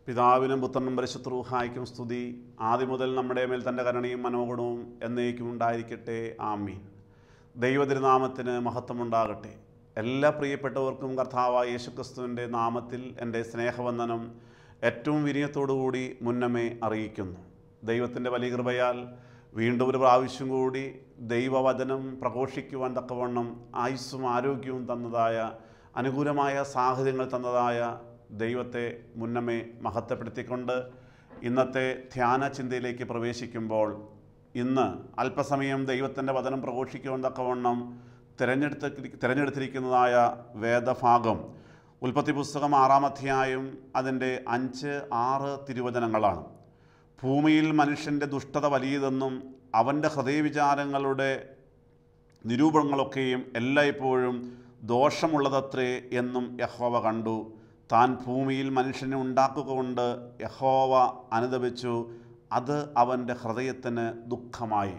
പിതാവിനും പുത്രനും പരിശുദ്ധ റൂഹായ്ക്കും സ്തുതി. ആദ്യം മുതൽ നമ്മുടെ മേൽ തൻ്റെ കരുണയും മനോഗുണവും എന്നേക്കും ഉണ്ടായിരിക്കട്ടെ. ആമീൻ. ദൈവതിരുനാമത്തിന് മഹത്വമുണ്ടാകട്ടെ. എല്ലാ പ്രിയപ്പെട്ടവർക്കും കർത്താവായ യേശുക്രിസ്തുവിൻ്റെ നാമത്തിൽ എൻ്റെ സ്നേഹവന്ദനം ഏറ്റവും വിനയത്തോടുകൂടി മുന്നമേ അറിയിക്കുന്നു. ദൈവത്തിൻ്റെ വലിയ കൃപയാൽ വീണ്ടും ഒരു പ്രാവശ്യം കൂടി ദൈവവചനം പ്രഘോഷിക്കുവാൻ തക്കവണ്ണം ആയുസ്സും ആരോഗ്യവും തന്നതായ, അനുകൂലമായ സാഹചര്യങ്ങൾ തന്നതായ ദൈവത്തെ മുന്നമേ മഹത്വപ്പെടുത്തിക്കൊണ്ട് ഇന്നത്തെ ധ്യാന ചിന്തയിലേക്ക് പ്രവേശിക്കുമ്പോൾ, അല്പസമയം ദൈവത്തിൻ്റെ വചനം പ്രഘോഷിക്കുവാൻ തക്കവണ്ണം തിരഞ്ഞെടുത്തിരിക്കുന്നതായ വേദഭാഗം ഉൽപ്പത്തി പുസ്തകം 6-ാം അധ്യായം അതിൻ്റെ 5-6 തിരുവചനങ്ങളാണ്. ഭൂമിയിൽ മനുഷ്യൻ്റെ ദുഷ്ടത വലിയതെന്നും അവൻ്റെ ഹൃദയവിചാരങ്ങളുടെ നിരൂപണങ്ങളൊക്കെയും എല്ലായ്പ്പോഴും ദോഷമുള്ളതത്രേ എന്നും യഹോവ കണ്ടു. താൻ ഭൂമിയിൽ മനുഷ്യനെ ഉണ്ടാക്കുക കൊണ്ട് യഹോവ അനുതപിച്ചു. അത് അവൻ്റെ ഹൃദയത്തിന് ദുഃഖമായി.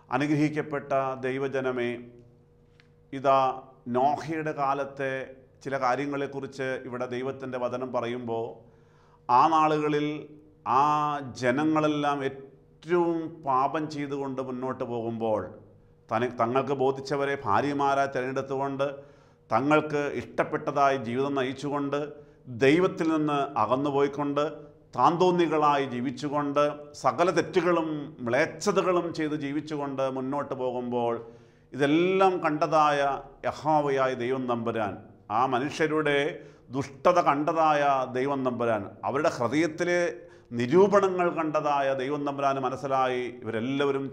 അനുഗ്രഹിക്കപ്പെട്ട ദൈവജനമേ, ഇതാ നോഹയുടെ കാലത്തെ ചില കാര്യങ്ങളെക്കുറിച്ച് ഇവിടെ ദൈവത്തിൻ്റെ വചനം പറയുമ്പോൾ, ആ നാളുകളിൽ ആ ജനങ്ങളെല്ലാം ഏറ്റവും പാപം ചെയ്തുകൊണ്ട് മുന്നോട്ട് പോകുമ്പോൾ, തങ്ങൾക്ക് ബോധിച്ചവരെ ഭാര്യമാരായി തിരഞ്ഞെടുത്തുകൊണ്ട് തങ്ങൾക്ക് ഇഷ്ടപ്പെട്ടതായി ജീവിതം നയിച്ചുകൊണ്ട് ദൈവത്തിൽ നിന്ന് അകന്നുപോയിക്കൊണ്ട് താന്തോന്നികളായി ജീവിച്ചുകൊണ്ട് സകല തെറ്റുകളും മ്ലേച്ഛതകളും ചെയ്ത് ജീവിച്ചുകൊണ്ട് മുന്നോട്ട് പോകുമ്പോൾ, ഇതെല്ലാം കണ്ടതായ യഹോവയായ ദൈവം തമ്പുരാൻ, ആ മനുഷ്യരുടെ ദുഷ്ടത കണ്ടതായ ദൈവം തമ്പുരാൻ, അവരുടെ ഹൃദയത്തിലെ നിരൂപണങ്ങൾ കണ്ടതായ ദൈവം തമ്പുരാന് മനസ്സിലായി. ഇവരെല്ലാവരും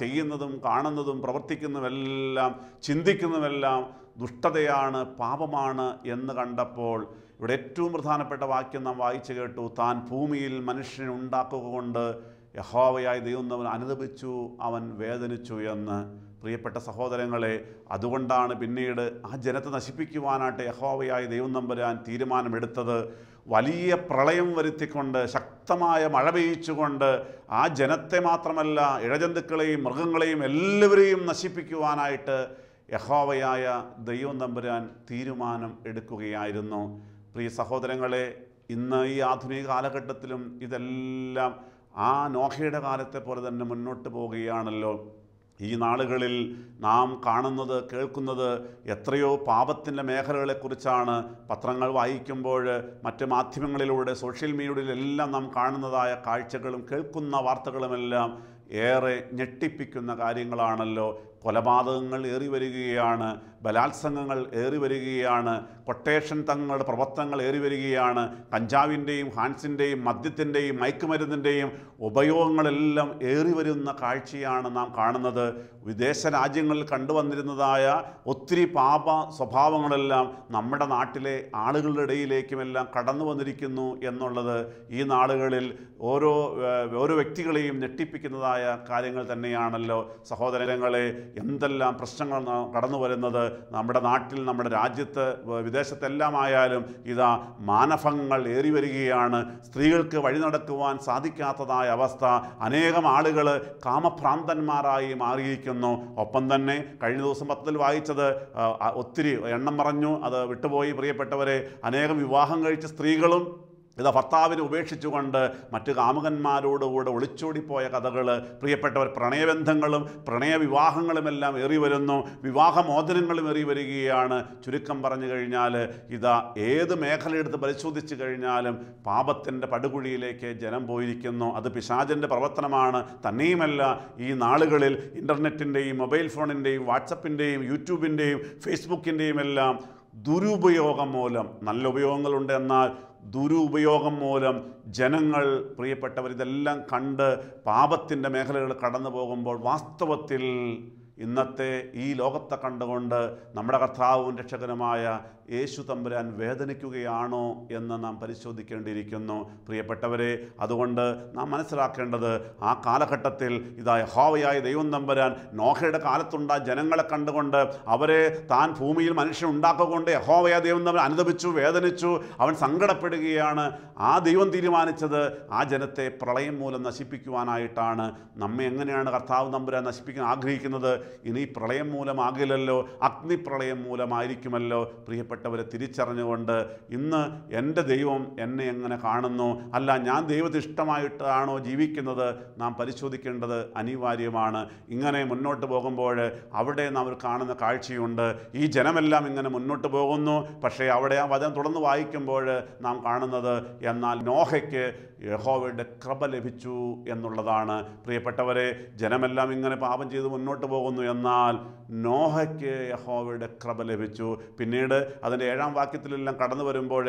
ചെയ്യുന്നതും കാണുന്നതും പ്രവർത്തിക്കുന്നതുമെല്ലാം ചിന്തിക്കുന്നതുമെല്ലാം ദുഷ്ടതയാണ്, പാപമാണ് എന്ന് കണ്ടപ്പോൾ ഇവിടെ ഏറ്റവും പ്രധാനപ്പെട്ട വാക്യം നാം വായിച്ചു കേട്ടു. താൻ ഭൂമിയിൽ മനുഷ്യനെ ഉണ്ടാക്കുക കൊണ്ട് യഹോവയായ ദൈവം തമ്പുരാൻ അനുതപിച്ചു, അവൻ വേദനിച്ചു എന്ന്. പ്രിയപ്പെട്ട സഹോദരങ്ങളെ, അതുകൊണ്ടാണ് പിന്നീട് ആ ജനത്തെ നശിപ്പിക്കുവാനായിട്ട് യഹോവയായ ദൈവം തമ്പുരാൻ തീരുമാനമെടുത്തത്. വലിയ പ്രളയം വരുത്തിക്കൊണ്ട് ശക്തമായ മഴ പെയ്യിച്ചുകൊണ്ട് ആ ജനത്തെ മാത്രമല്ല, ഇഴജന്തുക്കളെയും മൃഗങ്ങളെയും എല്ലാവരെയും നശിപ്പിക്കുവാനായിട്ട് യഹോവയായ ദൈവം തമ്പുരാൻ തീരുമാനം എടുക്കുകയായിരുന്നു. പ്രിയ സഹോദരങ്ങളെ, ഇന്ന് ഈ ആധുനിക കാലഘട്ടത്തിലും ഇതെല്ലാം ആ നോഹയുടെ കാലത്തെ പോലെ തന്നെ മുന്നോട്ട് പോവുകയാണല്ലോ. ഈ നാളുകളിൽ നാം കാണുന്നത് കേൾക്കുന്നത് എത്രയോ പാപത്തിൻ്റെ മേഖലകളെക്കുറിച്ചാണ്. പത്രങ്ങൾ വായിക്കുമ്പോൾ, മറ്റ് മാധ്യമങ്ങളിലൂടെ, സോഷ്യൽ മീഡിയയിലെല്ലാം നാം കാണുന്നതായ കാഴ്ചകളും കേൾക്കുന്ന വാർത്തകളുമെല്ലാം ഏറെ ഞെട്ടിപ്പിക്കുന്ന കാര്യങ്ങളാണല്ലോ. കൊലപാതകങ്ങൾ ഏറി വരികയാണ്, ബലാത്സംഗങ്ങൾ ഏറി വരികയാണ്, കൊട്ടേഷൻ തങ്ങളുടെ പ്രവർത്തനങ്ങൾ ഏറി വരികയാണ്, കഞ്ചാവിൻ്റെയും ഹാൻസിൻ്റെയും മദ്യത്തിൻ്റെയും മയക്കുമരുന്നിൻ്റെയും ഉപയോഗങ്ങളെല്ലാം ഏറി വരുന്ന കാഴ്ചയാണ് നാം കാണുന്നത്. വിദേശ രാജ്യങ്ങളിൽ കണ്ടുവന്നിരുന്നതായ ഒത്തിരി പാപ സ്വഭാവങ്ങളെല്ലാം നമ്മുടെ നാട്ടിലെ ആളുകളുടെ ഇടയിലേക്കുമെല്ലാം കടന്നു വന്നിരിക്കുന്നു എന്നുള്ളത് ഈ നാളുകളിൽ ഓരോ വ്യക്തികളെയും ഞെട്ടിപ്പിക്കുന്നതായ കാര്യങ്ങൾ തന്നെയാണല്ലോ. സഹോദരങ്ങളെ, എന്തെല്ലാം പ്രശ്നങ്ങൾ കടന്നു വരുന്നത് നമ്മുടെ നാട്ടിൽ, നമ്മുടെ രാജ്യത്ത്, വിദേശത്തെല്ലാം ആയാലും ഇതാ മാനഭംഗങ്ങൾ ഏറി വരികയാണ്. സ്ത്രീകൾക്ക് വഴി നടക്കുവാൻ സാധിക്കാത്തതായ അവസ്ഥ. അനേകം ആളുകൾ കാമഭ്രാന്തന്മാരായി മാറിയിരിക്കുന്നു. ഒപ്പം തന്നെ കഴിഞ്ഞ ദിവസം പത്രത്തിൽ വായിച്ചത്, ഒത്തിരി എണ്ണം പറഞ്ഞു, അത് വിട്ടുപോയി പ്രിയപ്പെട്ടവരെ, അനേകം വിവാഹം കഴിച്ച സ്ത്രീകളും ഇതാ ഭർത്താവിനെ ഉപേക്ഷിച്ചുകൊണ്ട് മറ്റ് കാമുകന്മാരോടുകൂടെ ഒളിച്ചോടിപ്പോയ കഥകൾ. പ്രിയപ്പെട്ടവർ, പ്രണയബന്ധങ്ങളും പ്രണയവിവാഹങ്ങളുമെല്ലാം ഏറി വരുന്നു, വിവാഹമോചനങ്ങളും ഏറി വരികയാണ്. ചുരുക്കം പറഞ്ഞു കഴിഞ്ഞാൽ ഇതാ ഏത് മേഖലയെടുത്ത് പരിശോധിച്ച് കഴിഞ്ഞാലും പാപത്തിൻ്റെ പടുകുഴിയിലേക്ക് ജനം പോയിരിക്കുന്നു. അത് പിശാചിൻ്റെ പ്രവർത്തനമാണ്. തന്നെയുമല്ല, ഈ നാളുകളിൽ ഇൻ്റർനെറ്റിൻ്റെയും മൊബൈൽ ഫോണിൻ്റെയും വാട്സപ്പിൻ്റെയും യൂട്യൂബിൻ്റെയും ഫേസ്ബുക്കിൻ്റെയും എല്ലാം ദുരുപയോഗം മൂലം, നല്ല ഉപയോഗങ്ങളുണ്ട്, എന്നാൽ ദുരുപയോഗം മൂലം ജനങ്ങൾ, പ്രിയപ്പെട്ടവർ, ഇതെല്ലാം കണ്ട് പാപത്തിൻ്റെ മേഖലകൾ കടന്നു പോകുമ്പോൾ വാസ്തവത്തിൽ ഇന്നത്തെ ഈ ലോകത്തെ കണ്ടുകൊണ്ട് നമ്മുടെ കർത്താവും രക്ഷകനുമായ യേശു തമ്പുരാൻ വേദനിക്കുകയാണോ എന്ന് നാം പരിശോധിക്കേണ്ടിയിരിക്കുന്നു. പ്രിയപ്പെട്ടവരെ, അതുകൊണ്ട് നാം മനസ്സിലാക്കേണ്ടത്, ആ കാലഘട്ടത്തിൽ ഇതാ യഹോവയായ ദൈവം തമ്പുരാൻ നോഹയുടെ കാലത്തുണ്ടായ ജനങ്ങളെ കണ്ടുകൊണ്ട് അവരെ താൻ ഭൂമിയിൽ മനുഷ്യൻ ഉണ്ടാക്കുകൊണ്ട് യഹോവയായ ദൈവം തമ്പുരാൻ അനുതപിച്ചു, വേദനിച്ചു, അവൻ സങ്കടപ്പെടുകയാണ്. ആ ദൈവം തീരുമാനിച്ചത് ആ ജനത്തെ പ്രളയം മൂലം നശിപ്പിക്കുവാനായിട്ടാണ്. നമ്മെ എങ്ങനെയാണ് കർത്താവ് തമ്പുരാൻ നശിപ്പിക്കാൻ ആഗ്രഹിക്കുന്നത്? ഇനി പ്രളയം മൂലമാകില്ലല്ലോ, അഗ്നിപ്രളയം മൂലമായിരിക്കുമല്ലോ. പ്രിയപ്പെട്ട പ്രിയപ്പെട്ടവരെ തിരിച്ചറിഞ്ഞുകൊണ്ട് ഇന്ന് എൻ്റെ ദൈവം എന്നെ എങ്ങനെ കാണുന്നു, അല്ല ഞാൻ ദൈവത്തിന് ഇഷ്ടമായിട്ടാണോ ജീവിക്കുന്നത്, നാം പരിശോധിക്കേണ്ടത് അനിവാര്യമാണ്. ഇങ്ങനെ മുന്നോട്ട് പോകുമ്പോൾ അവിടെ നാം കാണുന്ന കാഴ്ചയുണ്ട്. ഈ ജനമെല്ലാം ഇങ്ങനെ മുന്നോട്ട് പോകുന്നു. പക്ഷേ അവിടെ ആ വചനം തുടർന്ന് വായിക്കുമ്പോൾ നാം കാണുന്നത് എന്നാൽ നോഹയ്ക്ക് യഹോവയുടെ കൃപ ലഭിച്ചു എന്നുള്ളതാണ്. പ്രിയപ്പെട്ടവരെ, ജനമെല്ലാം ഇങ്ങനെ പാപം ചെയ്ത് മുന്നോട്ട് പോകുന്നു, എന്നാൽ നോഹയ്ക്ക് യഹോവയുടെ കൃപ ലഭിച്ചു. പിന്നീട് അതിൻ്റെ 7-ാം വാക്യത്തിലെല്ലാം കടന്നു വരുമ്പോൾ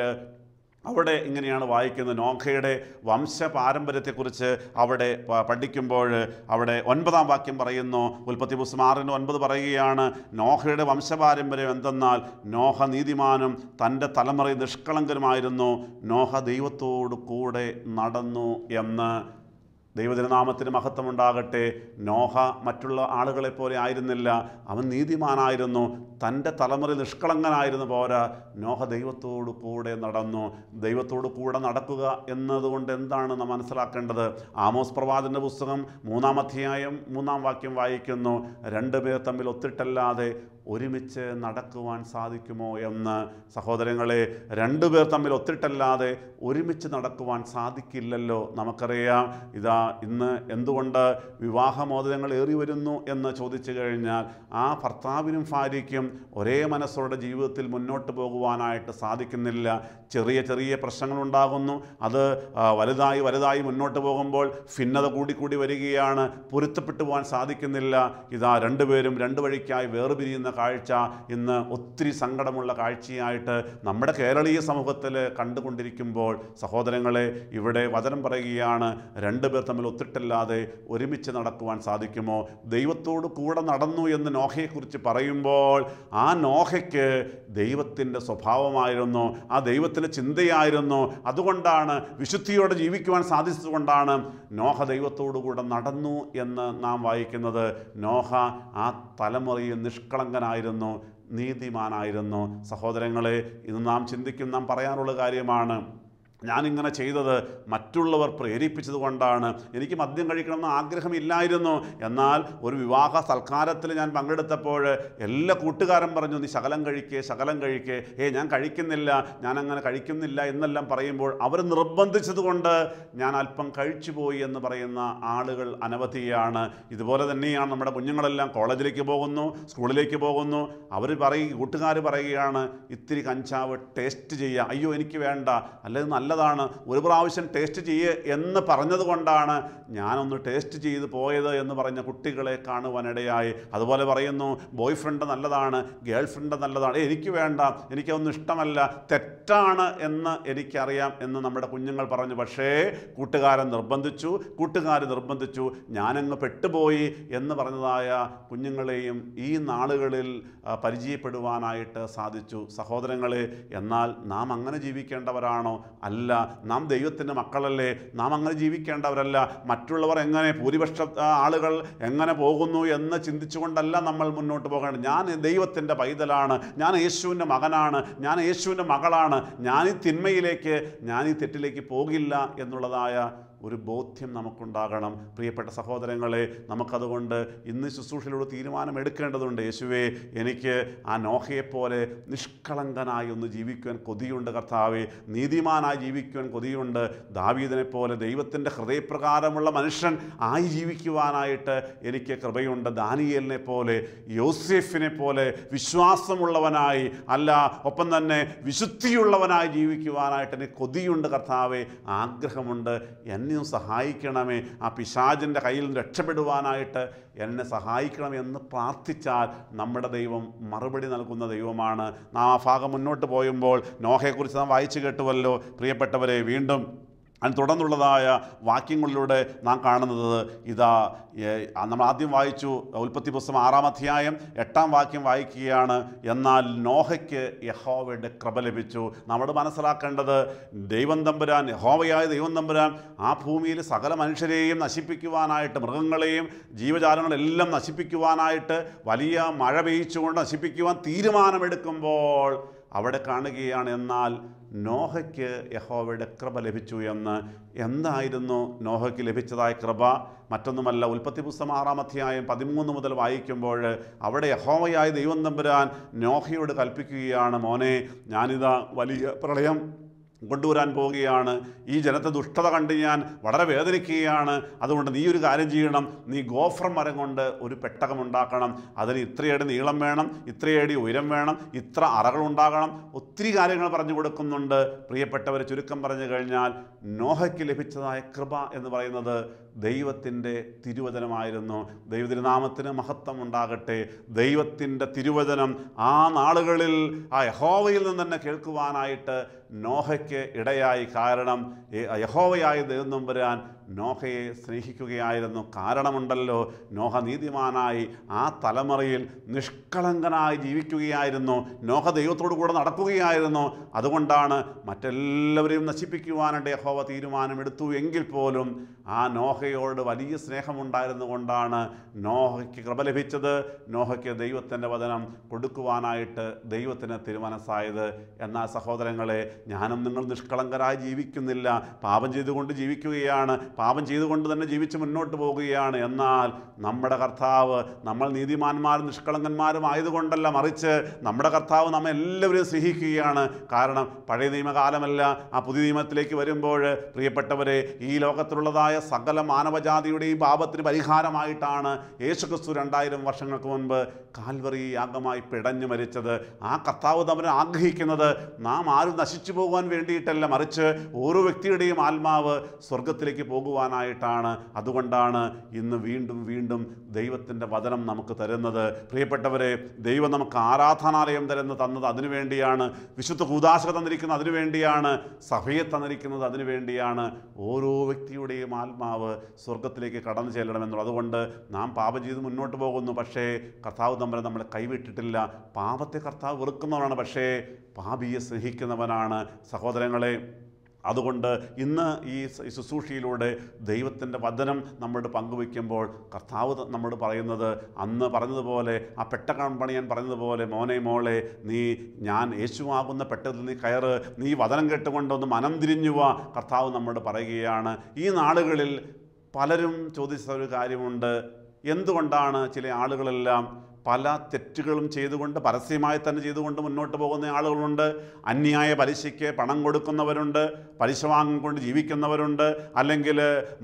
അവിടെ ഇങ്ങനെയാണ് വായിക്കുന്നത്. നോഹയുടെ വംശപാരമ്പര്യത്തെക്കുറിച്ച് അവിടെ പഠിക്കുമ്പോൾ അവിടെ 9-ാം വാക്യം പറയുന്നു. ഉൽപ്പത്തി പുസ്തകം 6:9 പറയുകയാണ്, നോഹയുടെ വംശപാരമ്പര്യം എന്തെന്നാൽ നോഹ നീതിമാനും തൻ്റെ തലമുറ നിഷ്കളങ്കനുമായിരുന്നു, നോഹ ദൈവത്തോടു കൂടെ നടന്നു എന്ന്. ദൈവതിരുനാമത്തിന് മഹത്വമുണ്ടാകട്ടെ. നോഹ മറ്റുള്ള ആളുകളെപ്പോലെ ആയിരുന്നില്ല, അവൻ നീതിമാനായിരുന്നു, തൻ്റെ തലമുറ നിഷ്കളങ്കനായിരുന്നു. പോരാ, നോഹ ദൈവത്തോടു കൂടെ നടന്നു. ദൈവത്തോടു കൂടെ നടക്കുക എന്നതുകൊണ്ട് എന്താണ് നാം മനസ്സിലാക്കേണ്ടത്? ആമോസ് പ്രവാചകന്റെ പുസ്തകം 3-ാം അധ്യായം 3-ാം വാക്യം വായിക്കുന്നു, 2 പേർ തമ്മിൽ ഒത്തിട്ടല്ലാതെ ഒരുമിച്ച് നടക്കുവാൻ സാധിക്കുമോ എന്ന്. സഹോദരങ്ങളെ, 2 പേർ തമ്മിൽ ഒത്തിട്ടല്ലാതെ ഒരുമിച്ച് നടക്കുവാൻ സാധിക്കില്ലല്ലോ. നമുക്കറിയാം, ഇതാ ഇന്ന് എന്തുകൊണ്ട് വിവാഹമോചനങ്ങൾ ഏറി വരുന്നു എന്ന് ചോദിച്ചു കഴിഞ്ഞാൽ, ആ ഭർത്താവിനും ഭാര്യയ്ക്കും ഒരേ മനസ്സോടെ ജീവിതത്തിൽ മുന്നോട്ട് പോകുവാനായിട്ട് സാധിക്കുന്നില്ല. ചെറിയ ചെറിയ പ്രശ്നങ്ങളുണ്ടാകുന്നു. അത് വലുതായി വലുതായി മുന്നോട്ട് പോകുമ്പോൾ ഭിന്നത കൂടിക്കൂടി വരികയാണ്. പൊരുത്തപ്പെട്ടു പോകാൻ സാധിക്കുന്നില്ല. ഇതാ 2 പേരും 2 വഴിക്കായി വേർപിരിയുന്ന കാഴ്ച ഇന്ന് ഒത്തിരി സങ്കടമുള്ള കാഴ്ചയായിട്ട് നമ്മുടെ കേരളീയ സമൂഹത്തിൽ കണ്ടുകൊണ്ടിരിക്കുമ്പോൾ, സഹോദരങ്ങളെ, ഇവിടെ വചനം പറയുകയാണ്, 2 പേർ തമ്മിൽ ഒത്തിട്ടല്ലാതെ ഒരുമിച്ച് നടക്കുവാൻ സാധിക്കുമോ? ദൈവത്തോട് കൂടെ നടന്നു എന്ന് നോഹയെക്കുറിച്ച് പറയുമ്പോൾ, ആ നോഹയ്ക്ക് ദൈവത്തിൻ്റെ സ്വഭാവമായിരുന്നു, ആ ദൈവത്തിൻ്റെ ചിന്തയായിരുന്നു. അതുകൊണ്ടാണ് വിശുദ്ധിയോടെ ജീവിക്കുവാൻ സാധിച്ചതുകൊണ്ടാണ് നോഹ ദൈവത്തോടു കൂടെ നടന്നു എന്ന് നാം വായിക്കുന്നത്. നോഹ ആ തലമുറയിൽ നിഷ്കളങ്കനായിരുന്നു, നീതിമാനായിരുന്നു. സഹോദരങ്ങളെ, ഇത് നാം ചിന്തിക്കും, നാം പറയാനുള്ള കാര്യമാണ്. ഞാനിങ്ങനെ ചെയ്തത് മറ്റുള്ളവർ പ്രേരിപ്പിച്ചത് കൊണ്ടാണ്. എനിക്ക് മദ്യം കഴിക്കണമെന്ന് ആഗ്രഹമില്ലായിരുന്നു. എന്നാൽ ഒരു വിവാഹ സൽക്കാരത്തിൽ ഞാൻ പങ്കെടുത്തപ്പോൾ എല്ലാ കൂട്ടുകാരും പറഞ്ഞു, നീ ശകലം കഴിക്കേ, ശകലം കഴിക്കേ. ഞാൻ കഴിക്കുന്നില്ല, ഞാനങ്ങനെ കഴിക്കുന്നില്ല എന്നെല്ലാം പറയുമ്പോൾ അവർ നിർബന്ധിച്ചത് കൊണ്ട് ഞാൻ അല്പം കഴിച്ചു പോയി എന്ന് പറയുന്ന ആളുകൾ അനവധിയാണ്. ഇതുപോലെ തന്നെയാണ് നമ്മുടെ കുഞ്ഞുങ്ങളെല്ലാം കോളേജിലേക്ക് പോകുന്നു, സ്കൂളിലേക്ക് പോകുന്നു. കൂട്ടുകാർ പറയുകയാണ്, ഇത്തിരി കഞ്ചാവ് ടേസ്റ്റ് ചെയ്യുക. അയ്യോ എനിക്ക് വേണ്ട, അല്ലെങ്കിൽ നല്ലതാണ്, ഒരു പ്രാവശ്യം ടേസ്റ്റ് ചെയ്യേ എന്ന് പറഞ്ഞത് കൊണ്ടാണ് ഞാനൊന്ന് ടേസ്റ്റ് ചെയ്ത് പോയത് എന്ന് പറഞ്ഞ കുട്ടികളെ കാണുവാനിടയായി. അതുപോലെ പറയുന്നു, ബോയ് ഫ്രണ്ട് നല്ലതാണ്, ഗേൾ ഫ്രണ്ട് നല്ലതാണ്, എനിക്ക് വേണ്ട, എനിക്കൊന്നും ഇഷ്ടമല്ല, തെറ്റാണ് എന്ന് എനിക്കറിയാം എന്ന് നമ്മുടെ കുഞ്ഞുങ്ങൾ പറഞ്ഞു. പക്ഷേ കൂട്ടുകാർ നിർബന്ധിച്ചു, ഞാനങ്ങ് പെട്ടുപോയി എന്ന് പറഞ്ഞതായ കുഞ്ഞുങ്ങളെയും ഈ നാളുകളിൽ പരിചയപ്പെടുവാനായിട്ട് സാധിച്ചു. സഹോദരങ്ങളെ, എന്നാൽ നാം അങ്ങനെ ജീവിക്കേണ്ടവരാണോ? അല്ല. നാം ദൈവത്തിൻ്റെ മക്കളല്ലേ, നാം അങ്ങനെ ജീവിക്കേണ്ടവരല്ല. മറ്റുള്ളവർ എങ്ങനെ, ഭൂരിപക്ഷ ആളുകൾ എങ്ങനെ പോകുന്നു എന്ന് ചിന്തിച്ചുകൊണ്ടല്ല നമ്മൾ മുന്നോട്ട് പോകേണ്ടത്. ഞാൻ ദൈവത്തിൻ്റെ പൈതലാണ്, ഞാൻ യേശുവിൻ്റെ മകനാണ്, ഞാൻ യേശുവിൻ്റെ മകളാണ്, ഞാൻ ഈ തിന്മയിലേക്ക്, ഞാൻ ഈ തെറ്റിലേക്ക് പോകില്ല എന്നുള്ളതായ ഒരു ബോധ്യം നമുക്കുണ്ടാകണം. പ്രിയപ്പെട്ട സഹോദരങ്ങളെ, നമുക്കതുകൊണ്ട് ഇന്ന് ശുശ്രൂഷയിലൂടെ തീരുമാനമെടുക്കേണ്ടതുണ്ട്. യേശുവേ, എനിക്ക് ആ നോഹയെപ്പോലെ നിഷ്കളങ്കനായി ഒന്ന് ജീവിക്കുവാൻ കൊതിയുണ്ട് കർത്താവേ, നീതിമാനായി ജീവിക്കുവാൻ കൊതിയുണ്ട്. ദാവീദിനെ പോലെ ദൈവത്തിൻ്റെ ഹൃദയപ്രകാരമുള്ള മനുഷ്യൻ ആയി ജീവിക്കുവാനായിട്ട് എനിക്ക് കൃപയുണ്ട്. ദാനിയേലിനെ പോലെ, യോസേഫിനെ പോലെ വിശ്വാസമുള്ളവനായി, അല്ല ഒപ്പം തന്നെ വിശുദ്ധിയുള്ളവനായി ജീവിക്കുവാനായിട്ട് എനിക്ക് കൊതിയുണ്ട് കർത്താവേ, ആഗ്രഹമുണ്ട്. എന്നെ സഹായിക്കണമേ, ആ പിശാചിൻ്റെ കയ്യിൽ നിന്ന് രക്ഷപ്പെടുവാനായിട്ട് എന്നെ സഹായിക്കണമെന്ന് പ്രാർത്ഥിച്ചാൽ നമ്മുടെ ദൈവം മറുപടി നൽകുന്ന ദൈവമാണ്. നാം ആ ഭാഗം മുന്നോട്ട് പോയുമ്പോൾ നോഹയെക്കുറിച്ച് നാം വായിച്ചു കേട്ടുവല്ലോ പ്രിയപ്പെട്ടവരെ. വീണ്ടും അതിന് തുടർന്നുള്ളതായ വാക്യങ്ങളിലൂടെ നാം കാണുന്നത് ഇതാ, നമ്മൾ ആദ്യം വായിച്ചു ഉൽപ്പത്തി പുസ്തകം 6-ാം അധ്യായം 8-ാം വാക്യം വായിക്കുകയാണ്, എന്നാൽ നോഹയ്ക്ക് യഹോവയുടെ കൃപ ലഭിച്ചു. നമ്മൾ മനസ്സിലാക്കേണ്ടത്, ദൈവം തമ്പുരാൻ, യഹോവയായ ദൈവം തമ്പുരാൻ ആ ഭൂമിയിൽ സകല മനുഷ്യരെയും നശിപ്പിക്കുവാനായിട്ട്, മൃഗങ്ങളെയും ജീവജാലങ്ങളെല്ലാം നശിപ്പിക്കുവാനായിട്ട് വലിയ മഴ പെയ്ച്ചുകൊണ്ട് നശിപ്പിക്കുവാൻ തീരുമാനമെടുക്കുമ്പോൾ അവിടെ കാണുകയാണ്. എന്നാൽ നോഹയ്ക്ക് യഹോവയുടെ കൃപ ലഭിച്ചു എന്ന്. എന്തായിരുന്നു നോഹയ്ക്ക് ലഭിച്ചതായ കൃപ? മറ്റൊന്നുമല്ല, ഉൽപ്പത്തി പുസ്തകം 6-ാം അധ്യായം 13 മുതൽ വായിക്കുമ്പോൾ അവിടെ യഹോവയായ ദൈവം തമ്പുരാൻ നോഹയോട് കൽപ്പിക്കുകയാണ്, മോനെ, ഞാനിതാ വലിയ പ്രളയം കൊണ്ടുവരാൻ പോവുകയാണ്. ഈ ജനത്തെ ദുഷ്ടത കണ്ട് ഞാൻ വളരെ വേദനിക്കുകയാണ്. അതുകൊണ്ട് നീ ഒരു കാര്യം ചെയ്യണം, നീ ഗോഫർ മരം കൊണ്ട് ഒരു പെട്ടകം ഉണ്ടാക്കണം. അതിന് ഇത്രയടി നീളം വേണം, ഇത്രയടി ഉയരം വേണം, ഇത്ര അറകളുണ്ടാകണം. ഒത്തിരി കാര്യങ്ങൾ പറഞ്ഞു കൊടുക്കുന്നുണ്ട്. പ്രിയപ്പെട്ടവർ, ചുരുക്കം പറഞ്ഞു കഴിഞ്ഞാൽ നോഹയ്ക്ക് ലഭിച്ചതായ കൃപ എന്ന് പറയുന്നത് ദൈവത്തിൻ്റെ തിരുവചനമായിരുന്നു. ദൈവതിരുനാമത്തിന് മഹത്വം ഉണ്ടാകട്ടെ. ദൈവത്തിൻ്റെ തിരുവചനം ആ നാളുകളിൽ ആ യഹോവയിൽ നിന്ന് തന്നെ കേൾക്കുവാനായിട്ട് നോഹയ്ക്ക് ഇടയായി. കാരണം യഹോവയായ ദൈവം തമ്പുരാൻ നോഹയെ സ്നേഹിക്കുകയായിരുന്നു. കാരണമുണ്ടല്ലോ, നോഹ നീതിമാനായി ആ തലമുറയിൽ നിഷ്കളങ്കനായി ജീവിക്കുകയായിരുന്നു. നോഹ ദൈവത്തോടു കൂടെ നടക്കുകയായിരുന്നു. അതുകൊണ്ടാണ് മറ്റെല്ലാവരെയും നശിപ്പിക്കുവാനായിട്ട് യഹോവ തീരുമാനമെടുത്തു. എങ്കിൽ പോലും ആ നോഹയോട് വലിയ സ്നേഹമുണ്ടായിരുന്നു കൊണ്ടാണ് നോഹയ്ക്ക് കൃപ ലഭിച്ചത്. നോഹയ്ക്ക് ദൈവത്തിൻ്റെ വചനം കൊടുക്കുവാനായിട്ട് ദൈവത്തിന് തിരുമനസ്സായത്. എന്നാൽ സഹോദരങ്ങളെ, ഞാനും നിങ്ങൾ നിഷ്കളങ്കരായി ജീവിക്കുന്നില്ല, പാപം ചെയ്തുകൊണ്ട് ജീവിക്കുകയാണ്. പാപം ചെയ്തുകൊണ്ട് തന്നെ ജീവിച്ച് മുന്നോട്ട് പോവുകയാണ്. എന്നാൽ നമ്മുടെ കർത്താവ് നമ്മൾ നീതിമാന്മാരും നിഷ്കളങ്കന്മാരും ആയതുകൊണ്ടല്ല, മറിച്ച് നമ്മുടെ കർത്താവ് നമ്മെ എല്ലാവരെയും സ്നേഹിക്കുകയാണ്. കാരണം പഴയ നിയമകാലമല്ല, ആ പുതിയ നിയമത്തിലേക്ക് വരുമ്പോൾ പ്രിയപ്പെട്ടവരെ, ഈ ലോകത്തിലുള്ളതായ സകല മാനവജാതിയുടെയും പാപത്തിന് പരിഹാരമായിട്ടാണ് യേശുക്രിസ്തു 2000 വർഷങ്ങൾക്ക് മുൻപ് കാൽവറി യാഗമായി പിടഞ്ഞു മരിച്ചത്. ആ കർത്താവ് തമ്മിൽ ആഗ്രഹിക്കുന്നത് നാം ആരും നശിച്ചു പോകുവാൻ വേണ്ടിയിട്ടല്ല, മറിച്ച് ഓരോ വ്യക്തിയുടെയും ആത്മാവ് സ്വർഗത്തിലേക്ക് പോകുവാനായിട്ടാണ്. അതുകൊണ്ടാണ് ഇന്ന് വീണ്ടും വീണ്ടും ദൈവത്തിൻ്റെ വചനം നമുക്ക് തരുന്നത്. പ്രിയപ്പെട്ടവരെ, ദൈവം നമുക്ക് ആരാധനാലയം തന്നത് അതിനുവേണ്ടിയാണ്. വിശുദ്ധ കൂദാശ തന്നിരിക്കുന്നത് അതിനുവേണ്ടിയാണ്. സഭയെ തന്നിരിക്കുന്നത് അതിനുവേണ്ടിയാണ്. ഓരോ വ്യക്തിയുടെയും ആത്മാവ് സ്വർഗത്തിലേക്ക് കടന്നു ചെല്ലണമെന്നുള്ളത്. അതുകൊണ്ട് നാം പാപം ചെയ്ത് മുന്നോട്ട് പോകുന്നു, പക്ഷേ കർത്താവ് തമ്പുരാൻ നമ്മളെ കൈവിട്ടിട്ടില്ല. പാപത്തെ കർത്താവ് വെറുക്കുന്നവനാണ്, പക്ഷേ പാപിയെ സ്നേഹിക്കുന്നവനാണ്. സഹോദരങ്ങളെ, അതുകൊണ്ട് ഇന്ന് ഈ ശുശ്രൂഷയിലൂടെ ദൈവത്തിൻ്റെ വചനം നമ്മോട് പങ്കുവയ്ക്കുമ്പോൾ കർത്താവ് നമ്മോട് പറയുന്നത്, അന്ന് പറഞ്ഞതുപോലെ, ആ പെട്ടകം പണിയാൻ പറഞ്ഞതുപോലെ, മോനെ മോളെ, ഞാൻ യേശുവാകുന്ന പെട്ടകത്തിൽ നീ കയറ്, നീ വചനം കേട്ടുകൊണ്ടൊന്ന് മനം തിരിഞ്ഞുവ, കർത്താവ് നമ്മോട് പറയുകയാണ്. ഈ നാളുകളിൽ പലരും ചോദിച്ച ഒരു കാര്യമുണ്ട്, എന്തുകൊണ്ടാണ് ചില ആളുകളെല്ലാം പല തെറ്റുകളും ചെയ്തുകൊണ്ട് പരസ്യമായി തന്നെ ചെയ്തുകൊണ്ട് മുന്നോട്ട് പോകുന്ന ആളുകളുണ്ട്. അന്യായ പലിശയ്ക്ക് പണം കൊടുക്കുന്നവരുണ്ട്, പലിശ വാങ്ങിക്കൊണ്ട് ജീവിക്കുന്നവരുണ്ട്, അല്ലെങ്കിൽ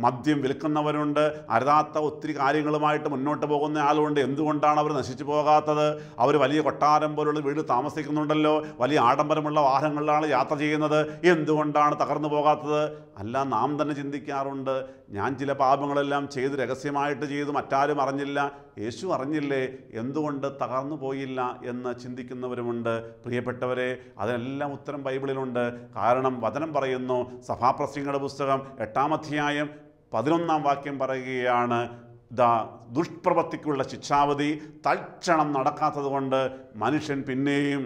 മദ്യം വിൽക്കുന്നവരുണ്ട്, അരുതാത്ത ഒത്തിരി കാര്യങ്ങളുമായിട്ട് മുന്നോട്ട് പോകുന്ന ആളുകളുണ്ട്. എന്തുകൊണ്ടാണ് അവർ നശിച്ചു പോകാത്തത്? അവർ വലിയ കൊട്ടാരം പോലുള്ള വീട് താമസിക്കുന്നുണ്ടല്ലോ, വലിയ ആഡംബരമുള്ള വാഹനങ്ങളിലാണ് യാത്ര ചെയ്യുന്നത്, എന്തുകൊണ്ടാണ് തകർന്നു പോകാത്തത്? അല്ല, നാം തന്നെ ചിന്തിക്കാറുണ്ട്, ഞാൻ ചില പാപങ്ങളെല്ലാം ചെയ്ത് രഹസ്യമായിട്ട് ചെയ്തു, മറ്റാരും അറിഞ്ഞില്ല, യേശു അറിഞ്ഞില്ലേ, എന്തുകൊണ്ട് തകർന്നു പോയില്ല എന്ന് ചിന്തിക്കുന്നവരുമുണ്ട്. പ്രിയപ്പെട്ടവരെ, അതിനെല്ലാം ഉത്തരം ബൈബിളിലുണ്ട്. കാരണം വചനം പറയുന്നു, സഭാപ്രസംഗികളുടെ പുസ്തകം 8-ാം അധ്യായം 11-ാം വാക്യം പറയുകയാണ്, ദുഷ്പ്രവൃത്തിക്കുള്ള ശിക്ഷാവധി തൽക്ഷണം നടക്കാത്തത് കൊണ്ട് മനുഷ്യൻ പിന്നെയും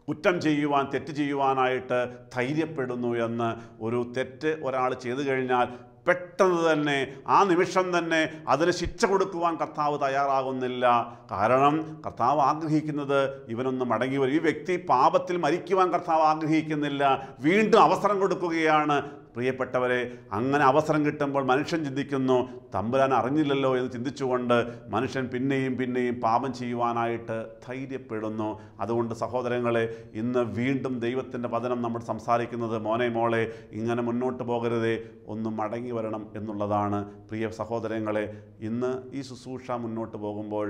കുറ്റം ചെയ്യുവാൻ, തെറ്റ് ചെയ്യുവാനായിട്ട് ധൈര്യപ്പെടുന്നു എന്ന്. ഒരു തെറ്റ് ഒരാൾ ചെയ്തു കഴിഞ്ഞാൽ പെട്ടെന്ന് തന്നെ ആ നിമിഷം തന്നെ അതിന് ശിക്ഷ കൊടുക്കുവാൻ കർത്താവ് തയ്യാറാകുന്നില്ല. കാരണം കർത്താവ് ആഗ്രഹിക്കുന്നത് ഇവനൊന്ന് മടങ്ങി വരും. ഈ വ്യക്തി പാപത്തിൽ മരിക്കുവാൻ കർത്താവ് ആഗ്രഹിക്കുന്നില്ല, വീണ്ടും അവസരം കൊടുക്കുകയാണ്. പ്രിയപ്പെട്ടവരെ, അങ്ങനെ അവസരം കിട്ടുമ്പോൾ മനുഷ്യൻ ചിന്തിക്കുന്നു, തമ്പുരാൻ അറിഞ്ഞില്ലല്ലോ എന്ന് ചിന്തിച്ചുകൊണ്ട് മനുഷ്യൻ പിന്നെയും പിന്നെയും പാപം ചെയ്യുവാനായിട്ട് ധൈര്യപ്പെടുന്നു. അതുകൊണ്ട് സഹോദരങ്ങളെ, ഇന്ന് വീണ്ടും ദൈവത്തിൻ്റെ വചനം നമ്മൾ സംസാരിക്കുന്നത്, മോനെ മോളെ, ഇങ്ങനെ മുന്നോട്ട് പോകരുതേ, ഒന്ന് മടങ്ങി വരണം എന്നുള്ളതാണ്. പ്രിയ സഹോദരങ്ങളെ, ഇന്ന് ഈ ശുശ്രൂഷ മുന്നോട്ട് പോകുമ്പോൾ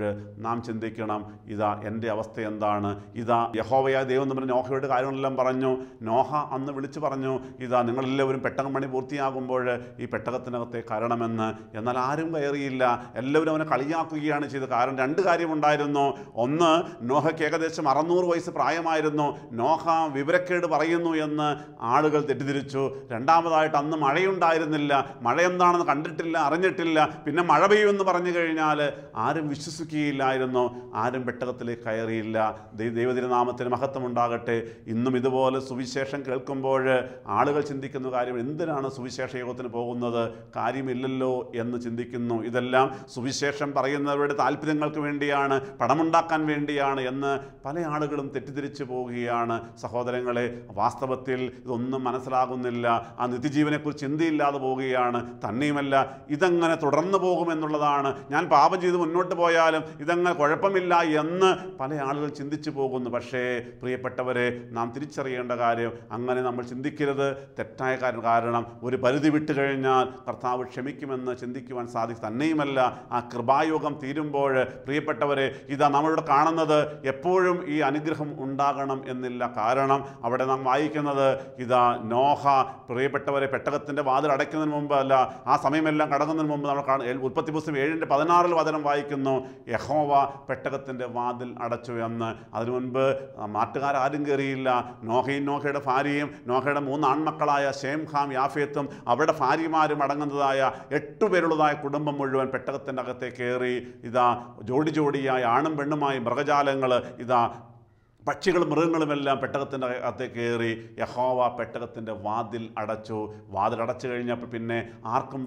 നാം ചിന്തിക്കണം, ഇതാ എൻ്റെ അവസ്ഥ എന്താണ്? ഇതാ യഹോവയായ ദൈവം തമ്പുരാൻ നോഹയോട് കാര്യങ്ങളെല്ലാം പറഞ്ഞു. നോഹ അന്ന് വിളിച്ചു പറഞ്ഞു, ഇതാ നിങ്ങളെല്ലാവരും പെട്ടകം പണി പൂർത്തിയാകുമ്പോൾ ഈ പെട്ടകത്തിനകത്തെ കയറണമെന്ന്. എന്നാൽ ആരും കയറിയില്ല, എല്ലാവരും അവനെ കളിയാക്കുകയാണ് ചെയ്തത്. കാരണം 2 കാര്യമുണ്ടായിരുന്നു. ഒന്ന്, നോഹയ്ക്ക് ഏകദേശം 600 വയസ്സ് പ്രായമായിരുന്നു. നോഹ വിവരക്കേട് പറയുന്നു എന്ന് ആളുകൾ തെറ്റിദ്ധരിച്ചു. രണ്ടാമതായിട്ട് അന്ന് മഴയുണ്ടായിരുന്നില്ല, മഴ എന്താണെന്ന് കണ്ടിട്ടില്ല, അറിഞ്ഞിട്ടില്ല. പിന്നെ മഴ പെയ്യുമെന്ന് പറഞ്ഞു കഴിഞ്ഞാൽ ആരും വിശ്വസിക്കുകയില്ലായിരുന്നു, ആരും പെട്ടകത്തിലേക്ക് കയറിയില്ല. ദൈവതിരുനാമത്തിന് മഹത്വം ഉണ്ടാകട്ടെ. ഇന്നും ഇതുപോലെ സുവിശേഷം കേൾക്കുമ്പോൾ ആളുകൾ ചിന്തിക്കുന്ന കാര്യം, എന്തിനാണ് സുവിശേഷ യോഗത്തിന് പോകുന്നത്, കാര്യമില്ലല്ലോ എന്ന് ചിന്തിക്കുന്നു. ഇതെല്ലാം സുവിശേഷം പറയുന്നവരുടെ താല്പര്യങ്ങൾക്ക് വേണ്ടിയാണ്, പണമുണ്ടാക്കാൻ വേണ്ടിയാണ് എന്ന് പല ആളുകളും തെറ്റിദ്ധരിച്ചു പോവുകയാണ് സഹോദരങ്ങളെ. വാസ്തവത്തിൽ ഇതൊന്നും മനസ്സിലാകുന്നില്ല. ആ നിത്യജീവനെക്കുറിച്ച് ചിന്തയില്ലാതെ പോവുകയാണ്. തന്നെയുമല്ല, ഇതങ്ങനെ തുടർന്നു പോകുമെന്നുള്ളതാണ്. ഞാൻ പാപം ചെയ്ത് മുന്നോട്ട് പോയാലും ഇതങ്ങനെ കുഴപ്പമില്ല എന്ന് പല ആളുകൾ ചിന്തിച്ചു പോകുന്നു. പക്ഷേ പ്രിയപ്പെട്ടവരെ, നാം തിരിച്ചറിയേണ്ട കാര്യം, അങ്ങനെ നമ്മൾ ചിന്തിക്കരുത്. തെറ്റായ കാരണം ഒരു പരിധി വിട്ട് കഴിഞ്ഞാൽ കർത്താവ് ക്ഷമിക്കുമെന്ന് ചിന്തിക്കുവാൻ സാധിക്കും. തന്നെയുമല്ല, ആ കൃപായുഗം തീരുമ്പോൾ പ്രിയപ്പെട്ടവരെ, ഇതാ നമ്മളിവിടെ കാണുന്നത് എപ്പോഴും ഈ അനുഗ്രഹം ഉണ്ടാകണം എന്നില്ല. കാരണം അവിടെ നാം വായിക്കുന്നത്, ഇതാ നോഹ പ്രിയപ്പെട്ടവരെ പെട്ടകത്തിൻ്റെ വാതിൽ അടയ്ക്കുന്നതിന് മുമ്പ് അല്ല, ആ സമയമെല്ലാം കടങ്ങുന്നതിന് മുമ്പ് നമ്മൾ ഉൽപ്പത്തി പുസ്തകം 7:16 വചനം വായിക്കുന്നു, യഹോവ പെട്ടകത്തിൻ്റെ വാതിൽ അടച്ചു എന്ന്. അതിനു മുൻപ് നാട്ടുകാരും കയറിയില്ല. നോഹയും നോഹയുടെ ഭാര്യയും നോഹയുടെ 3 ആൺമക്കളായ ശേം, ഹാം, യാഫേത്തും അവരുടെ ഭാര്യമാരും അടങ്ങുന്നതായ 8 പേരുള്ളതായ കുടുംബം മുഴുവൻ പെട്ടകത്തിൻ്റെ അകത്തേക്ക് കയറി. ഇതാ ജോഡി ജോഡിയായി ആണും പെണ്ണുമായി മൃഗജാലങ്ങൾ, ഇതാ പക്ഷികളും മൃഗങ്ങളുമെല്ലാം പെട്ടകത്തിൻ്റെ അകത്തേക്ക് കയറി. യഹോവ പെട്ടകത്തിൻ്റെ വാതിൽ അടച്ചു. വാതിൽ അടച്ചു കഴിഞ്ഞപ്പോൾ പിന്നെ ആർക്കും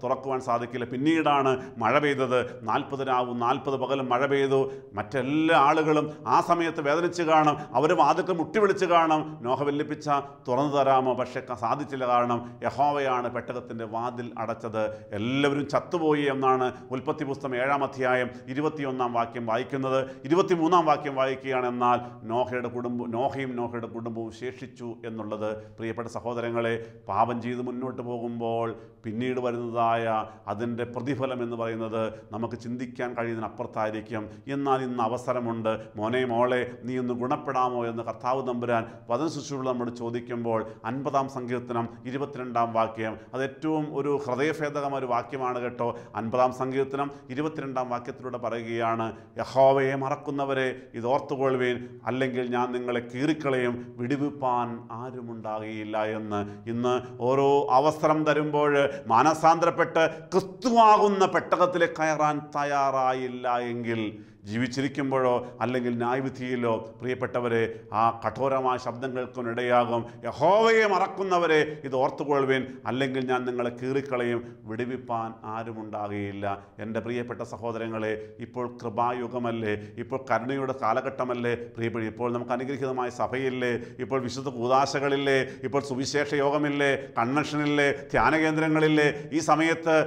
തുറക്കുവാൻ സാധിക്കില്ല. പിന്നീടാണ് മഴ പെയ്തത്. 40 രാവും 40 പകലും മഴ പെയ്തു. മറ്റെല്ലാ ആളുകളും ആ സമയത്ത് വേദനിച്ച് കാണും. അവർ വാതിൽക്ക് മുട്ടി വിളിച്ച് കാണും, നോഹ വെല്ലിപ്പിച്ച തുറന്നു തരാമോ? പക്ഷേ സാധിച്ചില്ല. കാരണം യഹോവയാണ് പെട്ടകത്തിൻ്റെ വാതിൽ അടച്ചത്. എല്ലാവരും ചത്തുപോയി എന്നാണ് ഉൽപ്പത്തി പുസ്തകം 7-ാം അധ്യായം 21-ാം വാക്യം വായിക്കുന്നത്. 23-ാം വാക്യം വായിക്കുകയാണ്. എന്നാൽ നോഹയും നോഹയുടെ കുടുംബവും ശേഷിച്ചു എന്നുള്ളത്. പ്രിയപ്പെട്ട സഹോദരങ്ങളെ, പാപം ചെയ്ത് മുന്നോട്ട് പോകുമ്പോൾ പിന്നീട് വരുന്നതായ അതിൻ്റെ പ്രതിഫലം എന്ന് പറയുന്നത് നമുക്ക് ചിന്തിക്കാൻ കഴിയുന്നതിനപ്പുറത്തായിരിക്കും. എന്നാൽ ഇന്ന് അവസരമുണ്ട്. മോനെ മോളെ, നീ ഒന്ന് ഗുണപ്പെടാമോ എന്ന് കർത്താവ് തമ്പുരാൻ വചന ശുശ്രൂഷ നമ്മോട് ചോദിക്കുമ്പോൾ 50-ാം സങ്കീർത്തനം 22-ാം വാക്യം, അത് ഏറ്റവും ഒരു ഹൃദയഭേദകമായ ഒരു വാക്യമാണ് കേട്ടോ. 50-ാം സങ്കീർത്തനം 22-ാം വാക്യത്തിലൂടെ പറയുകയാണ്, യഹോവയെ മറക്കുന്നവരെ ഇതോർത്തുകൊള്ളുവീൻ, അല്ലെങ്കിൽ ഞാൻ നിങ്ങളെ കീറിക്കളയും, വിടുവിപ്പാൻ ആരുമുണ്ടാകുകയില്ല എന്ന്. ഇന്ന് ഓരോ അവസരം തരുമ്പോൾ മാനസാന്തരപ്പെട്ട് ക്രിസ്തുവാകുന്ന പെട്ടകത്തിലേക്ക് കയറാൻ തയ്യാറായില്ല എങ്കിൽ, ജീവിച്ചിരിക്കുമ്പോഴോ അല്ലെങ്കിൽ ന്യായവിധിയിലോ പ്രിയപ്പെട്ടവരെ ആ കഠോരമായ ശബ്ദം കേൾക്കുന്നിടയാകും. യഹോവയെ മറക്കുന്നവരെ ഇത് ഓർത്തുകൊള്ളുവിൻ, അല്ലെങ്കിൽ ഞാൻ നിങ്ങളെ കീറിക്കളയും, വിടുവിപ്പാൻ ആരുമുണ്ടാകുകയില്ല. എൻ്റെ പ്രിയപ്പെട്ട സഹോദരങ്ങളെ, ഇപ്പോൾ കൃപായുഗമല്ലേ, ഇപ്പോൾ കരുണയുടെ കാലഘട്ടമല്ലേ പ്രിയപ്പെട്ട. ഇപ്പോൾ നമുക്ക് അനുഗ്രഹീതമായ സഭയില്ലേ, ഇപ്പോൾ വിശുദ്ധ കൂദാശകളില്ലേ, ഇപ്പോൾ സുവിശേഷ യോഗമില്ലേ, കൺവെൻഷനില്ലേ, ധ്യാനകേന്ദ്രങ്ങളില്ലേ. ഈ സമയത്ത്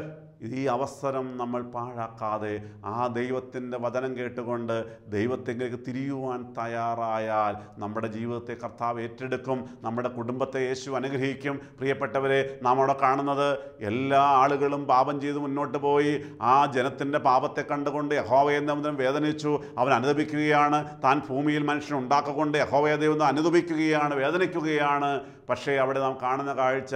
ഈ അവസരം നമ്മൾ പാഴാക്കാതെ ആ ദൈവത്തിൻ്റെ വചനം കേട്ടുകൊണ്ട് ദൈവത്തിലേക്ക് തിരിയുവാൻ തയ്യാറായാൽ നമ്മുടെ ജീവിതത്തെ കർത്താവ് ഏറ്റെടുക്കും. നമ്മുടെ കുടുംബത്തെ യേശു അനുഗ്രഹിക്കും. പ്രിയപ്പെട്ടവരെ, നാം അവിടെ കാണുന്നത് എല്ലാ ആളുകളും പാപം ചെയ്ത് മുന്നോട്ട് പോയി. ആ ജനത്തിൻ്റെ പാപത്തെ കണ്ടുകൊണ്ട് യഹോവയെ ദൈവം വേദനിച്ചു, അവൻ അനുദപിക്കുകയാണ്. താൻ ഭൂമിയിൽ മനുഷ്യനെ ഉണ്ടാക്കിക്കൊണ്ട് യഹോവയെ ദൈവം അനുദപിക്കുകയാണ്, വേദനിക്കുകയാണ്. പക്ഷേ അവിടെ നാം കാണുന്ന കാഴ്ച,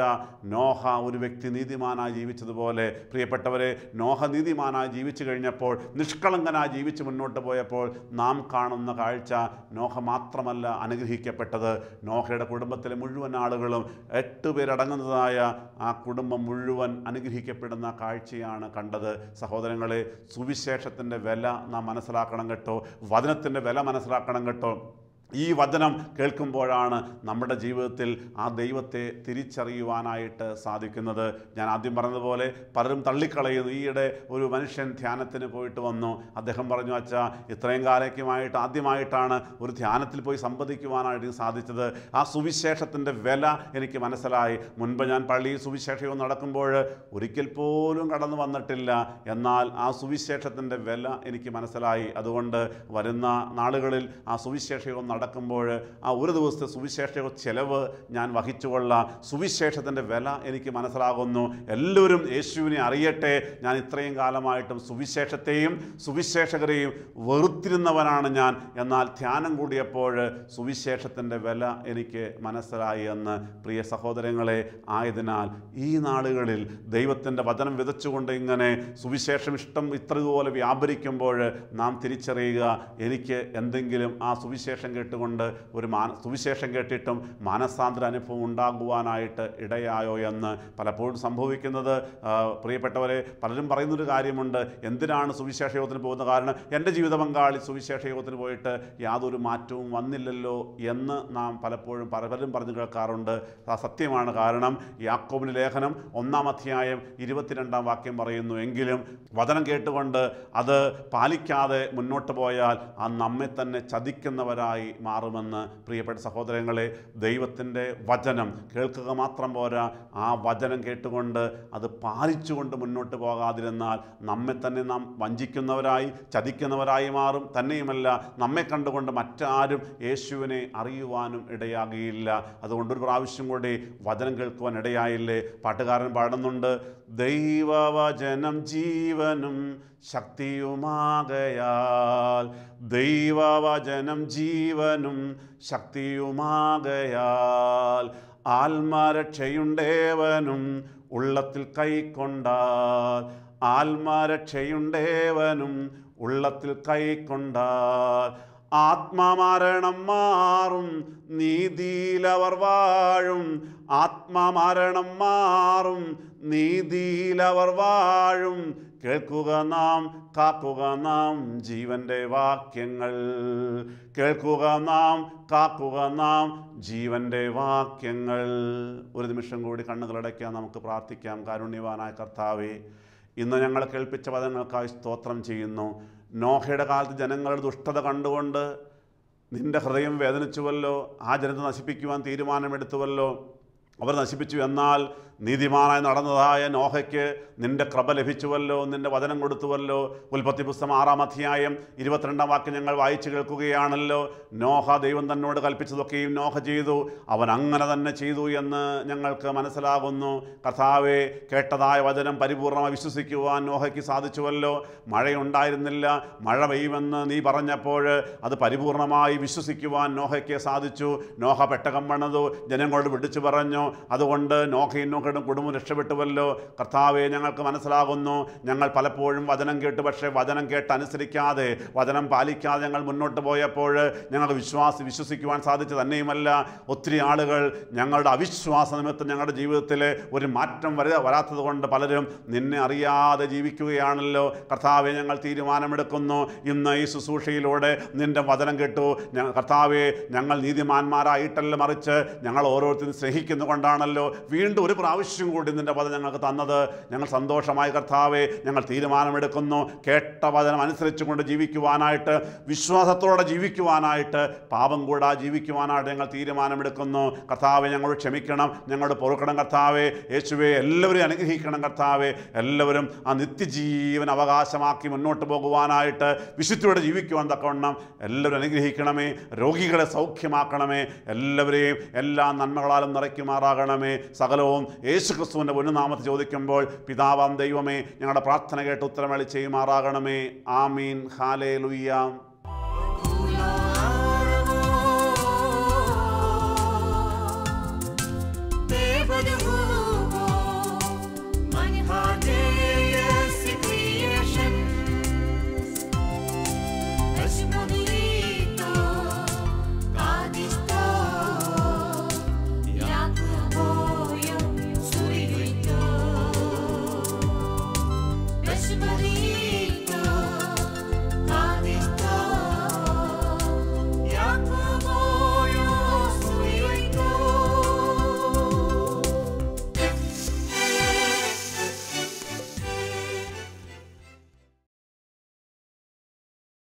നോഹ ഒരു വ്യക്തി നീതിമാനായി ജീവിച്ചതുപോലെ പ്രിയപ്പെട്ടവരെ, നോഹ നീതിമാനായി ജീവിച്ചു കഴിഞ്ഞപ്പോൾ, നിഷ്കളങ്കനായി ജീവിച്ച് മുന്നോട്ട് പോയപ്പോൾ നാം കാണുന്ന കാഴ്ച, നോഹ മാത്രമല്ല അനുഗ്രഹിക്കപ്പെട്ടത്, നോഹയുടെ കുടുംബത്തിലെ മുഴുവൻ ആളുകളും 8 പേരടങ്ങുന്നതായ ആ കുടുംബം മുഴുവൻ അനുഗ്രഹിക്കപ്പെടുന്ന കാഴ്ചയാണ് കണ്ടത്. സഹോദരങ്ങളെ, സുവിശേഷത്തിൻ്റെ വില നാം മനസ്സിലാക്കണം കേട്ടോ. വചനത്തിൻ്റെ വില മനസ്സിലാക്കണം കേട്ടോ. ഈ വചനം കേൾക്കുമ്പോഴാണ് നമ്മുടെ ജീവിതത്തിൽ ആ ദൈവത്തെ തിരിച്ചറിയുവാനായിട്ട് സാധിക്കുന്നത്. ഞാൻ ആദ്യം പറഞ്ഞതുപോലെ പലരും തള്ളിക്കളയുന്നു. ഈയിടെ ഒരു മനുഷ്യൻ ധ്യാനത്തിന് പോയിട്ട് വന്നു. അദ്ദേഹം പറഞ്ഞു, അച്ഛാ, ഇത്രയും കാലയ്ക്കുമായിട്ട് ആദ്യമായിട്ടാണ് ഒരു ധ്യാനത്തിൽ പോയി സംവദിക്കുവാനായിട്ട് സാധിച്ചത്. ആ സുവിശേഷത്തിൻ്റെ വില എനിക്ക് മനസ്സിലായി. മുൻപ് ഞാൻ പള്ളിയിൽ സുവിശേഷവും നടക്കുമ്പോൾ ഒരിക്കൽ പോലും കടന്നു വന്നിട്ടില്ല. എന്നാൽ ആ സുവിശേഷത്തിൻ്റെ വില എനിക്ക് മനസ്സിലായി. അതുകൊണ്ട് വരുന്ന നാളുകളിൽ ആ സുവിശേഷവും നടക്കുമ്പോൾ ആ ഒരു ദിവസത്തെ സുവിശേഷ ചെലവ് ഞാൻ വഹിച്ചുകൊള്ളാം. സുവിശേഷത്തിൻ്റെ വില എനിക്ക് മനസ്സിലാകുന്നു. എല്ലാവരും യേശുവിനെ അറിയട്ടെ. ഞാൻ ഇത്രയും കാലമായിട്ടും സുവിശേഷത്തെയും സുവിശേഷകരെയും വെറുത്തിരുന്നവനാണ് ഞാൻ. എന്നാൽ ധ്യാനം കൂടിയപ്പോൾ സുവിശേഷത്തിൻ്റെ വില എനിക്ക് മനസ്സിലായി എന്ന്. പ്രിയ സഹോദരങ്ങളെ, ആയതിനാൽ ഈ നാളുകളിൽ ദൈവത്തിൻ്റെ വചനം വിതച്ചുകൊണ്ട് ഇങ്ങനെ സുവിശേഷം ഇത്രപോലെ വ്യാപരിക്കുമ്പോൾ നാം തിരിച്ചറിയുക, എനിക്ക് എന്തെങ്കിലും ആ സുവിശേഷം കേട്ട് കേട്ടുകൊണ്ട് ഒരു സുവിശേഷം കേട്ടിട്ടും മാനസാന്തര അനുഭവം ഉണ്ടാകുവാനായിട്ട് ഇടയായോ എന്ന് പലപ്പോഴും സംഭവിക്കുന്നത്. പ്രിയപ്പെട്ടവരെ, പലരും പറയുന്നൊരു കാര്യമുണ്ട്, എന്തിനാണ് സുവിശേഷ യോഗത്തിന് പോകുന്നത്? കാരണം എൻ്റെ ജീവിത പങ്കാളി സുവിശേഷ യോഗത്തിന് പോയിട്ട് യാതൊരു മാറ്റവും വന്നില്ലല്ലോ എന്ന് നാം പലപ്പോഴും പലരും പറഞ്ഞു കേൾക്കാറുണ്ട്. സത്യമാണ്. കാരണം യാക്കോബിൻ്റെ ലേഖനം 1-ാം അധ്യായം 22-ാം വാക്യം പറയുന്നു, എങ്കിലും വചനം കേട്ടുകൊണ്ട് അത് പാലിക്കാതെ മുന്നോട്ട് പോയാൽ ആ നമ്മെ തന്നെ ചതിക്കുന്നവരായി മാറുമെന്ന്. പ്രിയപ്പെട്ട സഹോദരങ്ങളെ, ദൈവത്തിൻ്റെ വചനം കേൾക്കുക മാത്രം പോരാ, ആ വചനം കേട്ടുകൊണ്ട് അത് പാലിച്ചുകൊണ്ട് മുന്നോട്ട് പോകാതിരുന്നാൽ നമ്മെ തന്നെ നാം വഞ്ചിക്കുന്നവരായി ചതിക്കുന്നവരായി മാറും. തന്നെയുമല്ല, നമ്മെ കണ്ടുകൊണ്ട് മറ്റാരും യേശുവിനെ അറിയുവാനും ഇടയാകിയില്ല. അതുകൊണ്ടൊരു പ്രാവശ്യം കൂടി വചനം കേൾക്കുവാൻ ഇടയായില്ലേ? പാട്ടുകാരൻ പാടുന്നുണ്ട്, ദൈവവചനം ജീവനും ശക്തിയുമാകയാൽ, ദൈവവചനം ജീവനും ശക്തിയുമാകയാൽ, ആത്മരക്ഷയുണ്ടേവനും ഉള്ളത്തിൽ കൈക്കൊണ്ടാൽ, ആത്മരക്ഷയുണ്ടേവനും ഉള്ളത്തിൽ കൈക്കൊണ്ടാൽ, ആത്മമരണം മാറും നീതിയിലവർ വാഴും, ആത്മമരണം മാറും നീതിയിലവർ വാഴും. കേൾക്കുക നാം, കാക്കുക നാം ജീവൻ്റെ വാക്യങ്ങൾ, കേൾക്കുക നാം, കാക്കുക നാം ജീവൻ്റെ വാക്യങ്ങൾ. ഒരു നിമിഷം കൂടി കണ്ണുകളടയ്ക്കാൻ നമുക്ക് പ്രാർത്ഥിക്കാം. കാരുണ്യവാനായ കർത്താവേ, ഇന്ന് ഞങ്ങൾ കേൾപ്പിച്ച പദങ്ങൾക്കായി സ്തോത്രം ചെയ്യുന്നു. നോഹയുടെ കാലത്ത് ജനങ്ങളുടെ ദുഷ്ടത കണ്ടുകൊണ്ട് നിൻ്റെ ഹൃദയം വേദനിച്ചുവല്ലോ, ആ ജനത്തെ നശിപ്പിക്കുവാൻ തീരുമാനമെടുത്തുവല്ലോ. അവർ നശിപ്പിച്ചു. എന്നാൽ നീതിമാനായി നടന്നതായ നോഹയ്ക്ക് നിൻ്റെ കൃപ ലഭിച്ചുവല്ലോ, നിൻ്റെ വചനം കൊടുത്തുവല്ലോ. ഉൽപ്പത്തി പുസ്തകം 6-ാം അധ്യായം 22-ാം വാക്യം ഞങ്ങൾ വായിച്ചു കേൾക്കുകയാണല്ലോ. നോഹ ദൈവം തന്നോട് കൽപ്പിച്ചതൊക്കെയും നോഹ ചെയ്തു, അവൻ അങ്ങനെ തന്നെ ചെയ്തു എന്ന് ഞങ്ങൾക്ക് മനസ്സിലാകുന്നു. കർത്താവേ, കേട്ടതായ വചനം പരിപൂർണമായി വിശ്വസിക്കുവാൻ നോഹയ്ക്ക് സാധിച്ചുവല്ലോ. മഴയുണ്ടായിരുന്നില്ല, മഴ പെയ്യുമെന്ന് നീ പറഞ്ഞപ്പോൾ അത് പരിപൂർണമായി വിശ്വസിക്കുവാൻ നോഹയ്ക്ക് സാധിച്ചു. നോഹ പെട്ടകം പണിതു, ജനങ്ങളോട് വിളിച്ചു പറഞ്ഞു. അതുകൊണ്ട് നോഹയും നോഹയുടെ കുടുംബം രക്ഷപ്പെട്ടുവല്ലോ. കർത്താവെ, ഞങ്ങൾക്ക് മനസ്സിലാകുന്നു, ഞങ്ങൾ പലപ്പോഴും വചനം കേട്ടു, പക്ഷേ വചനം കേട്ട് അനുസരിക്കാതെ, വചനം പാലിക്കാതെ ഞങ്ങൾ മുന്നോട്ട് പോയപ്പോൾ ഞങ്ങൾക്ക് വിശ്വസിക്കുവാൻ സാധിച്ചു. തന്നെയുമല്ല, ഒത്തിരി ആളുകൾ ഞങ്ങളുടെ അവിശ്വാസ നിമിത്തം ഞങ്ങളുടെ ജീവിതത്തിൽ ഒരു മാറ്റം വരാത്തത് കൊണ്ട് പലരും നിന്നെ അറിയാതെ ജീവിക്കുകയാണല്ലോ. കർത്താവെ, ഞങ്ങൾ തീരുമാനമെടുക്കുന്നു, ഇന്ന് ഈ ശുശ്രൂഷയിലൂടെ നിൻ്റെ വചനം കേട്ടു. കർത്താവെ, ഞങ്ങൾ നീതിമാന്മാരായിട്ടല്ല, മറിച്ച് ഞങ്ങൾ ഓരോരുത്തരും സ്നേഹിക്കുന്നുകൊണ്ടാണല്ലോ വീണ്ടും ഒരു പ്രാവശ്യം കൂടി നിൻ്റെ വചനം ഞങ്ങൾക്ക് തന്നത്. ഞങ്ങൾ സന്തോഷമായി കർത്താവെ, ഞങ്ങൾ തീരുമാനമെടുക്കുന്നു, കേട്ട വചനം അനുസരിച്ചുകൊണ്ട് ജീവിക്കുവാനായിട്ട്, വിശ്വാസത്തോടെ ജീവിക്കുവാനായിട്ട്, പാപം കൂടാതെ ജീവിക്കുവാനായിട്ട് ഞങ്ങൾ തീരുമാനമെടുക്കുന്നു. കർത്താവെ, ഞങ്ങളോട് ക്ഷമിക്കണം, ഞങ്ങളോട് പൊറുക്കണം. കർത്താവെ യേശുവെ, എല്ലാവരെയും അനുഗ്രഹിക്കണം. കർത്താവെ, എല്ലാവരും ആ നിത്യജീവൻ അവകാശമാക്കി മുന്നോട്ട് പോകുവാനായിട്ട്, വിശുദ്ധിയോടെ ജീവിക്കുവാൻ തക്കവണ്ണം എല്ലാവരും അനുഗ്രഹിക്കണമേ. രോഗികളെ സൗഖ്യമാക്കണമേ. എല്ലാവരെയും എല്ലാ നന്മകളാലും നിറയ്ക്കുമാറാകണമേ. സകലവും യേശുക്രിസ്തുവിൻ്റെ പൊന്നുനാമത്തിൽ ചോദിക്കുമ്പോൾ പിതാവാം ദൈവമേ, ഞങ്ങളുടെ പ്രാർത്ഥന കേട്ട് ഉത്തരമളി ചെയ്യുമാറാകണമേ. ആമീൻ. ഹല്ലേലൂയ.